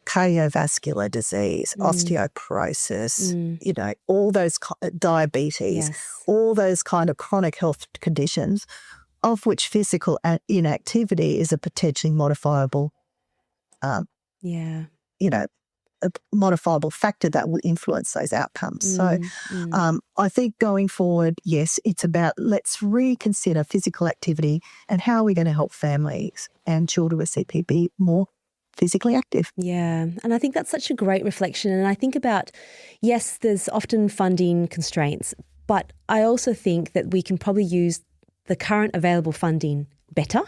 cardiovascular disease, osteoporosis, all those diabetes, all those kind of chronic health conditions, of which physical inactivity is a potentially modifiable, a modifiable factor that will influence those outcomes. So I think going forward, yes, it's about let's reconsider physical activity and how are we going to help families and children with CP be more physically active. Yeah. And I think that's such a great reflection. And I think about, yes, there's often funding constraints, but I also think that we can probably use the current available funding better.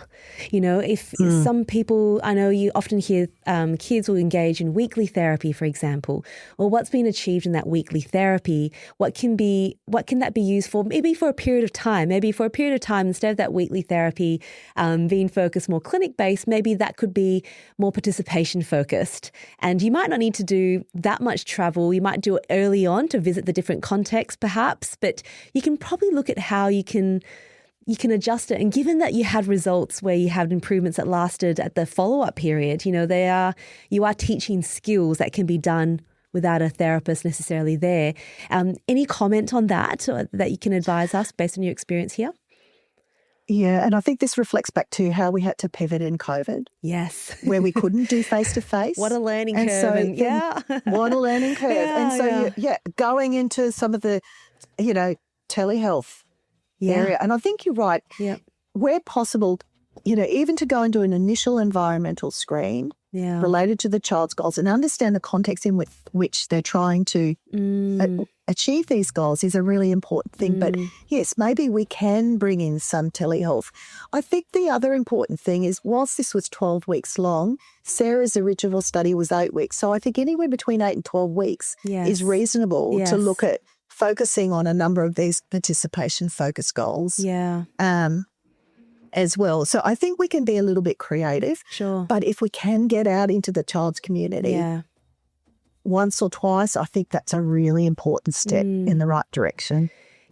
If some people, I know you often hear kids will engage in weekly therapy, for example, or what's been achieved in that weekly therapy, what can that be used for? Maybe for a period of time, instead of that weekly therapy being focused more clinic-based, maybe that could be more participation-focused. And you might not need to do that much travel. You might do it early on to visit the different contexts perhaps, but you can probably look at how you can adjust it. And given that you had results where you had improvements that lasted at the follow-up period, you are teaching skills that can be done without a therapist necessarily there. Any comment on that or that you can advise us based on your experience here? Yeah, and I think this reflects back to how we had to pivot in COVID. Yes. Where we couldn't do face-to-face. What a learning curve. What a learning curve. And so, going into some of the, telehealth area. And I think you're right. Yeah. Where possible, even to go and do an initial environmental screen related to the child's goals and understand the context in which they're trying to achieve these goals is a really important thing. But yes, maybe we can bring in some telehealth. I think the other important thing is whilst this was 12 weeks long, Sarah's original study was 8 weeks. So I think anywhere between 8 and 12 weeks is reasonable to look at focusing on a number of these participation-focused goals as well. So I think we can be a little bit creative. Sure. But if we can get out into the child's community once or twice, I think that's a really important step in the right direction.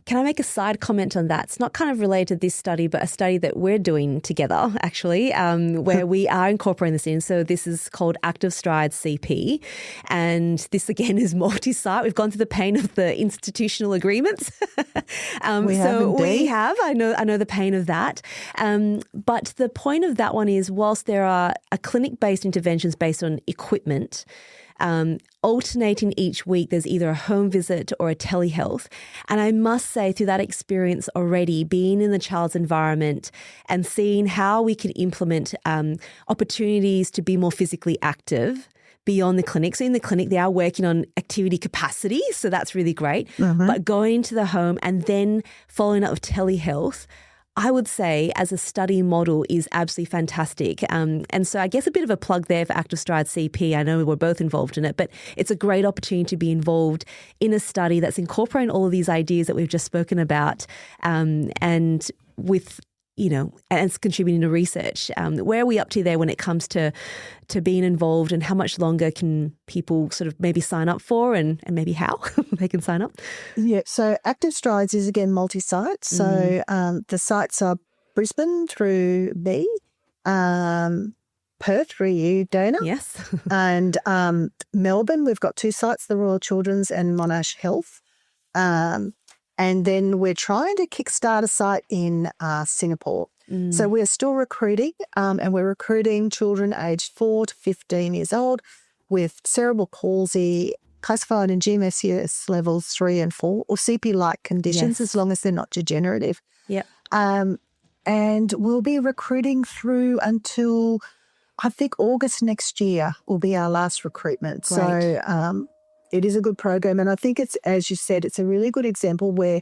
Can I make a side comment on that? It's not kind of related to this study, but a study that we're doing together, actually, where we are incorporating this in. So this is called Active Strides CP. And this, again, is multi-site. We've gone through the pain of the institutional agreements. We have. I know the pain of that. But the point of that one is whilst there are clinic-based interventions based on equipment, alternating each week, there's either a home visit or a telehealth. And I must say, through that experience already, being in the child's environment and seeing how we can implement opportunities to be more physically active beyond the clinic. So in the clinic, they are working on activity capacity. So that's really great. But going to the home and then following up with telehealth, I would say as a study model is absolutely fantastic. And so I guess a bit of a plug there for Active Stride CP. I know we're both involved in it, but it's a great opportunity to be involved in a study that's incorporating all of these ideas that we've just spoken about and with and it's contributing to research. Where are we up to there when it comes to being involved and how much longer can people sort of maybe sign up for and maybe how they can sign up? Yeah, so Active Strides is, again, multi-site. So the sites are Brisbane through me, Perth through you, Dana. Yes. And Melbourne, we've got 2 sites, the Royal Children's and Monash Health. And then we're trying to kickstart a site in Singapore. So we're still recruiting, and we're recruiting children aged 4 to 15 years old with cerebral palsy, classified in GMSCS levels 3 and 4, or CP-like conditions, as long as they're not degenerative. Yep. And we'll be recruiting through until, I think, August next year will be our last recruitment. Great. So it is a good program. And I think it's, as you said, it's a really good example where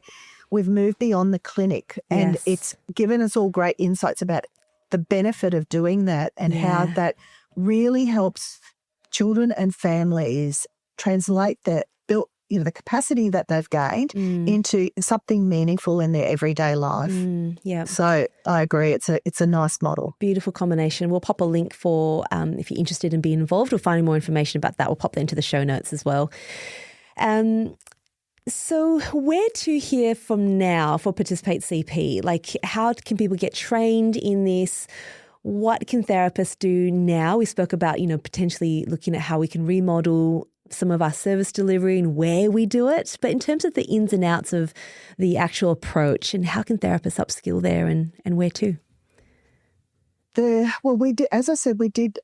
we've moved beyond the clinic, and it's given us all great insights about the benefit of doing that and how that really helps children and families translate that the capacity that they've gained into something meaningful in their everyday life. So I agree. It's a nice model. Beautiful combination. We'll pop a link for if you're interested in being involved or finding more information about that. We'll pop that into the show notes as well. So where to here from now for Participate CP? Like, how can people get trained in this? What can therapists do now? We spoke about, potentially looking at how we can remodel some of our service delivery and where we do it. But in terms of the ins and outs of the actual approach, and how can therapists upskill there and where to? We did, as I said, we did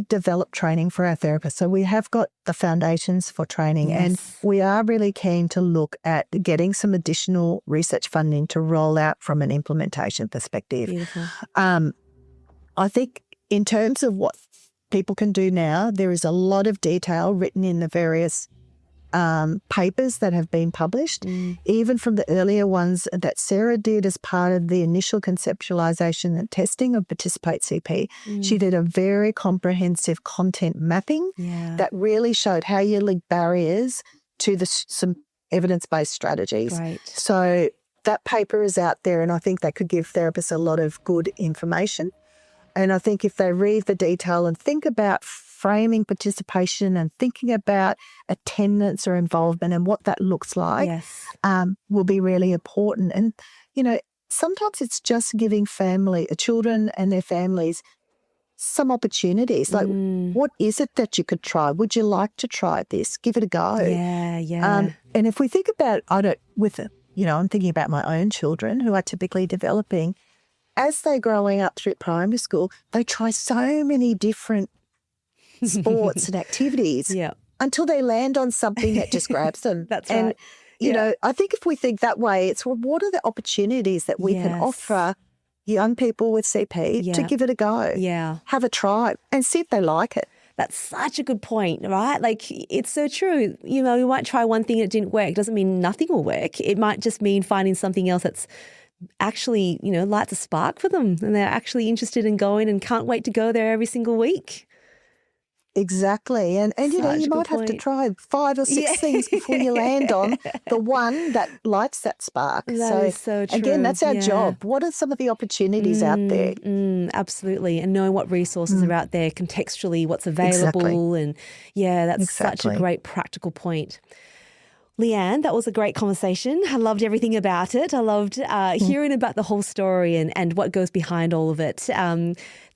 develop training for our therapists. So we have got the foundations for training, and we are really keen to look at getting some additional research funding to roll out from an implementation perspective. Beautiful. I think in terms of what people can do now, there is a lot of detail written in the various papers that have been published, even from the earlier ones that Sarah did as part of the initial conceptualization and testing of Participate CP. She did a very comprehensive content mapping that really showed how you link barriers to some evidence-based strategies. Right. So that paper is out there, and I think that could give therapists a lot of good information. And I think if they read the detail and think about framing participation and thinking about attendance or involvement and what that looks like, will be really important. And, sometimes it's just giving children and their families some opportunities. Like, what is it that you could try? Would you like to try this? Give it a go. Yeah. And if we think about, I'm thinking about my own children who are typically developing. As they're growing up through primary school, they try so many different sports and activities until they land on something that just grabs them. That's right. And, I think if we think that way, it's what are the opportunities that we can offer young people with CP to give it a go, have a try and see if they like it. That's such a good point, right? Like, it's so true. We might try one thing and it didn't work. It doesn't mean nothing will work. It might just mean finding something else that's actually, lights a spark for them, and they're actually interested in going and can't wait to go there every single week. Exactly. And you might have to try 5 or 6 things before you land on the one that lights that spark. That is so true. Again, that's our job. What are some of the opportunities out there? Absolutely. And knowing what resources are out there contextually, what's available. And that's such a great practical point. Leanne, that was a great conversation. I loved everything about it. I loved hearing about the whole story and what goes behind all of it.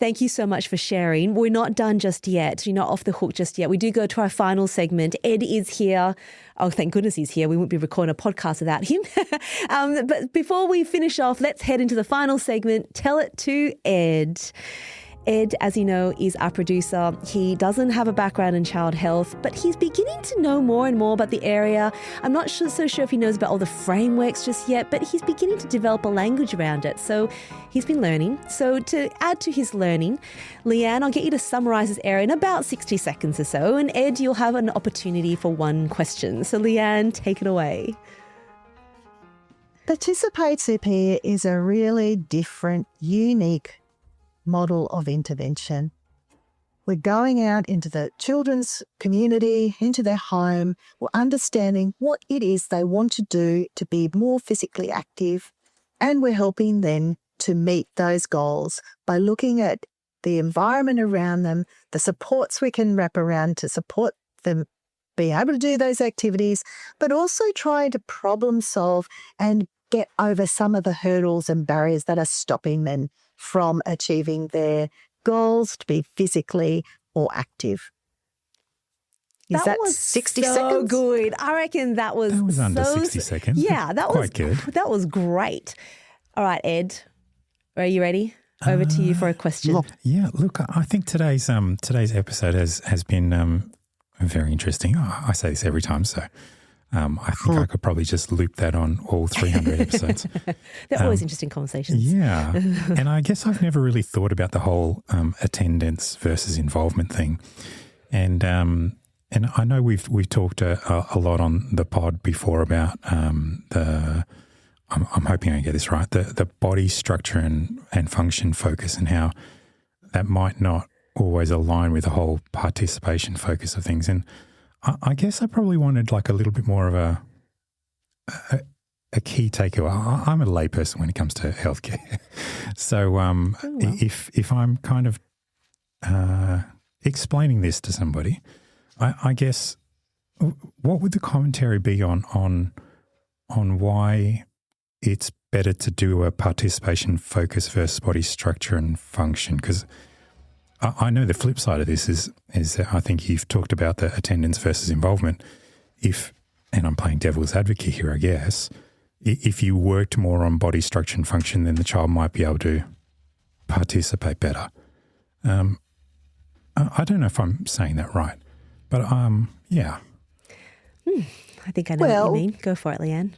Thank you so much for sharing. We're not done just yet. You're not off the hook just yet. We do go to our final segment. Ed is here. Oh, thank goodness he's here. We wouldn't be recording a podcast without him. But before we finish off, let's head into the final segment. Tell it to Ed. Ed, as you know, is our producer. He doesn't have a background in child health, but he's beginning to know more and more about the area. I'm not so sure if he knows about all the frameworks just yet, but he's beginning to develop a language around it. So he's been learning. So to add to his learning, Leanne, I'll get you to summarize this area in about 60 seconds or so. And Ed, you'll have an opportunity for one question. So Leanne, take it away. Participate CP is a really different, unique model of intervention. We're going out into the children's community, into their home. We're understanding what it is they want to do to be more physically active, and we're helping them to meet those goals by looking at the environment around them, the supports we can wrap around to support them being able to do those activities, but also trying to problem solve and get over some of the hurdles and barriers that are stopping them from achieving their goals to be physically or active. Is that was 60 so seconds? good. I reckon that was under 60 seconds. Yeah, that was quite good. That was great. All right, Ed, are you ready? Over to you for a question. Yeah, look, I think today's episode has been very interesting. Oh, I say this every time, so I think I could probably just loop that on all 300 episodes. They're always interesting conversations. Yeah, and I guess I've never really thought about the whole attendance versus involvement thing, and I know we've talked a lot on the pod before about I'm hoping I get this right, the body structure and function focus, and how that might not always align with the whole participation focus of things. And I guess I probably wanted like a little bit more of a key takeaway. I'm a layperson when it comes to healthcare. So if I'm kind of explaining this to somebody, I guess what would the commentary be on why it's better to do a participation focus versus body structure and function? Because I know the flip side of this is I think you've talked about the attendance versus involvement. And I'm playing devil's advocate here, I guess, if you worked more on body structure and function, then the child might be able to participate better. I don't know if I'm saying that right, but yeah. I think I know what you mean. Go for it, Leanne.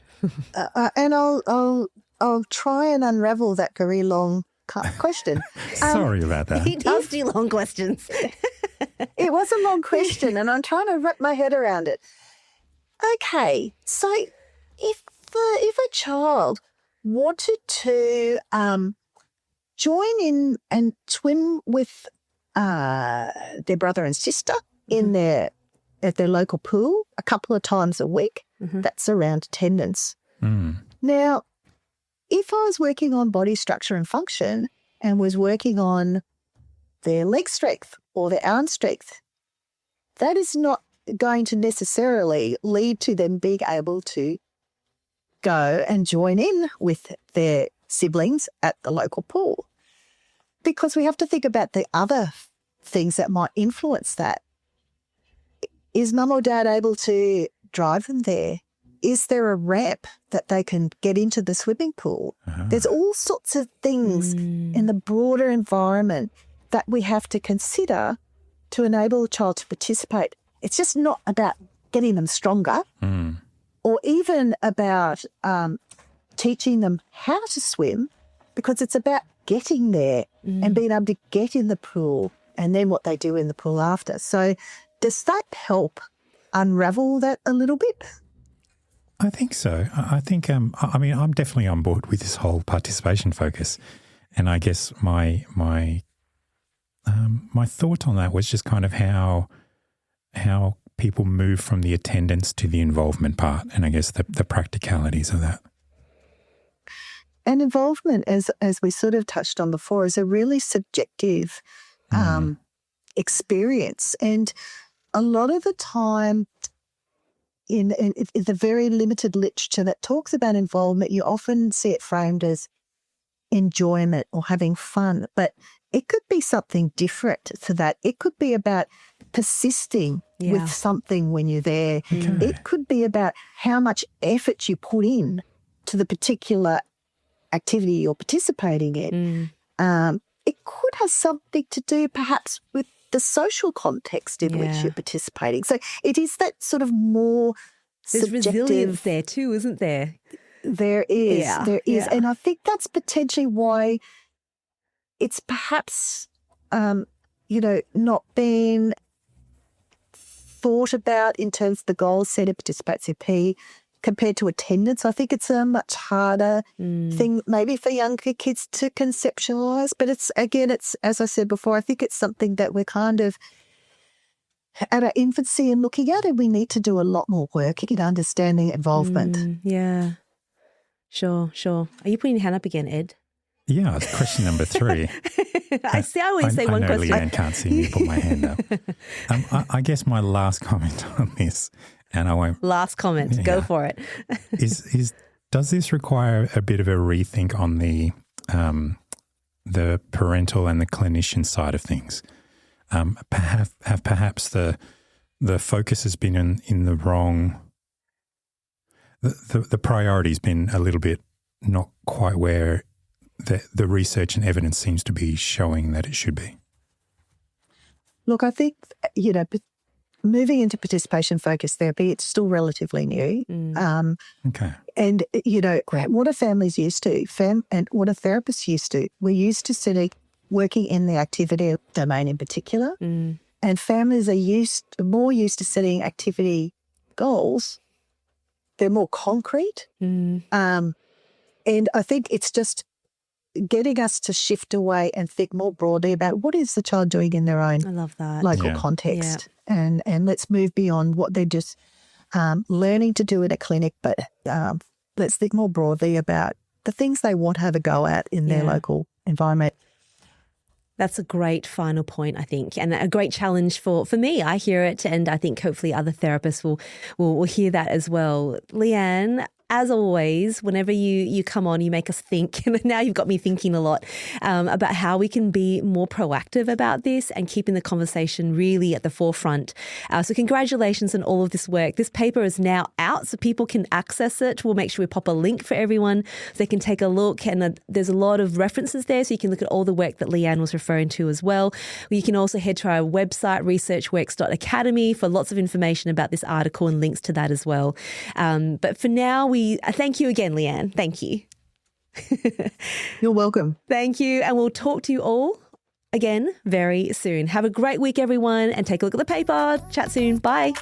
And I'll try and unravel that very long question. Sorry about that. He does do long questions. It was a long question, and I'm trying to wrap my head around it. Okay, so if a child wanted to join in and swim with their brother and sister at their local pool a couple of times a week, that's around attendance. Now, if I was working on body structure and function and was working on their leg strength or their arm strength, that is not going to necessarily lead to them being able to go and join in with their siblings at the local pool, because we have to think about the other things that might influence that. Is mum or dad able to drive them there? Is there a ramp that they can get into the swimming pool? There's all sorts of things in the broader environment that we have to consider to enable a child to participate. It's just not about getting them stronger or even about teaching them how to swim, because it's about getting there and being able to get in the pool and then what they do in the pool after. So does that help unravel that a little bit? I think so. I think, I mean, I'm definitely on board with this whole participation focus. And I guess my thought on that was just kind of how people move from the attendance to the involvement part, and I guess the practicalities of that. And involvement, as we sort of touched on before, is a really subjective experience. And a lot of the time in the very limited literature that talks about involvement, you often see it framed as enjoyment or having fun, but it could be something different to that. It could be about persisting with something when you're there. It could be about how much effort you put in to the particular activity you're participating in. It could have something to do perhaps with the social context in which you're participating. So it is that sort of more subjective. There's resilience there too, isn't there? There is. There is. And I think that's potentially why it's perhaps, not being thought about in terms of the goals set in Participate CP compared to attendance. I think it's a much harder thing maybe for younger kids to conceptualise. But it's, as I said before, I think it's something that we're kind of at our infancy and looking at, and we need to do a lot more work in understanding involvement. Yeah, sure. Are you putting your hand up again, Ed? Yeah, it's question number 3. I always say one question. I know Leanne can't see me put my hand up. I guess my last comment on this, and I won't... Last comment, go for it. Does this require a bit of a rethink on the parental and the clinician side of things? Perhaps the the focus has been in the wrong. The priority's been a little bit not quite where the research and evidence seems to be showing that it should be. Look, I think, moving into participation-focused therapy, it's still relatively new. Okay. And, what are families used to? And what are therapists used to? We're used to working in the activity domain in particular. And families are more used to setting activity goals. They're more concrete. And I think it's just getting us to shift away and think more broadly about what is the child doing in their own local context. Yeah. And let's move beyond what they're just learning to do in a clinic, but let's think more broadly about the things they want to have a go at in their local environment. That's a great final point, I think, and a great challenge for me. I hear it, and I think hopefully other therapists will hear that as well. Leanne, as always, whenever you come on, you make us think. And now you've got me thinking a lot about how we can be more proactive about this and keeping the conversation really at the forefront. So congratulations on all of this work. This paper is now out so people can access it. We'll make sure we pop a link for everyone so they can take a look. And there's a lot of references there so you can look at all the work that Leanne was referring to as well. You can also head to our website, researchworks.academy, for lots of information about this article and links to that as well. But for now, thank you again, Leanne. Thank you. You're welcome. Thank you. And we'll talk to you all again very soon. Have a great week, everyone, and take a look at the paper. Chat soon. Bye.